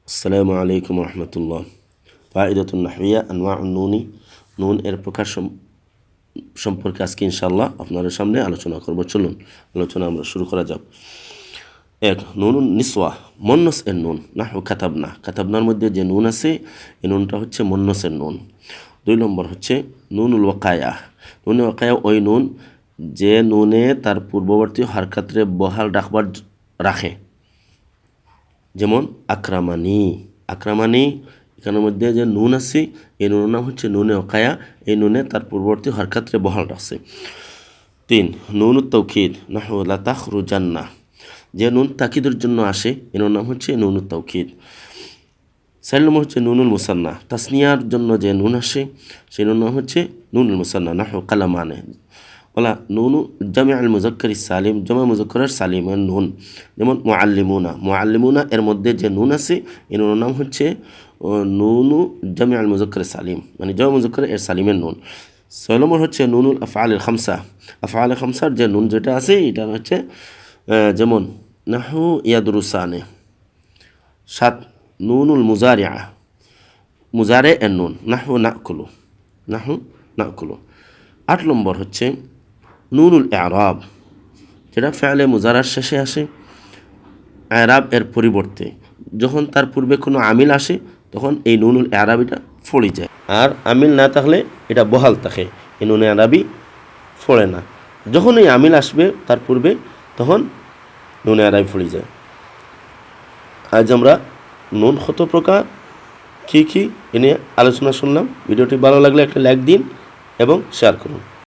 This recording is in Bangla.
আসসালামু আলাইকুম রহমতুল্লাহ। ফায়দাতুন নাহওয়িয়া আনওয়াউন নুনি, নুন এর প্রকার সম্পর্কে আজকে ইনশাআল্লাহ আপনাদের সামনে আলোচনা করব। চলুন আলোচনা আমরা শুরু করা যাক। এক, নুনুন নিসওয়া, মুন্নস এর নুন। নাহু কাতাবনা, কাতাবনার মধ্যে যে নুন আছে এই নুনটা হচ্ছে মুন্নসের নুন। 2 নম্বর হচ্ছে নুনুল ওয়াকায়া। নুনুল ওয়াকায়া ওই নুন যে নুনে তার পূর্ববর্তী হারকাতরে বহাল রাখবার রাখে, যেমন আকরামানি। আকরামানি এখানের মধ্যে যে নুন আছে এই নুনের নাম হচ্ছে নুনে ওকায়া, এই নুনে তার পূর্ববর্তী হরকাতরে বহাল রাখছে। 3, নুনুত তাওকিদ। নাহু লা তাখরুজান্না, যে নুন তাকিদের জন্য আসে এই নুনের নাম হচ্ছে নুনুত তাওকিদ। 4 নম্বর হচ্ছে নুনুল মুসান্না। তাসনিয়ার জন্য যে নুন আসে সেই নুনের নাম হচ্ছে নুনুল মুসান্না। নাহু কালামানে। ওলা নুনু জামি আল মুজাক্কার সালিম, জামা মুজাক্কার সালিমের নুন, যেমন মুআল্লিমুনা। মুআল্লিমুনা এর মধ্যে যে নুন আছে এই নুনের নাম হচ্ছে নুনু জামি আল মুজাক্কার সালিম, মানে জামা মুজাক্কার এর সালিমের নুন। 6 নম্বর হচ্ছে নুনুল আফআল খামসা। আফআল খামসার যে নুন যেটা আছে এটা হচ্ছে যেমন নাহু ইয়াদরুসানে। 7, নুনুল মুজারিআ, মুজারে এর নুন। নাহু নাকুলু, নাহু নাকুলু। 8 নম্বর হচ্ছে নুনুল এরাব, যেটা ফেলে মুজারার শেষে আসে এরাব এর পরিবর্তে যখন তার পূর্বে কোনো আমিল আসে তখন এই নুনুল এরাবিটা ফড়ে যায়, আর আমিল না থাকলে এটা বহাল থাকে, এই নুন এরাবি ফড়ে না। যখন এই আমিল আসবে তার পূর্বে তখন নুন এরাবি ফড়ে যায়। আজ আমরা নুন কত প্রকার, কী কী এ নিয়ে আলোচনা শুনলাম। ভিডিওটি ভালো লাগলে একটা লাইক দিন এবং শেয়ার করুন।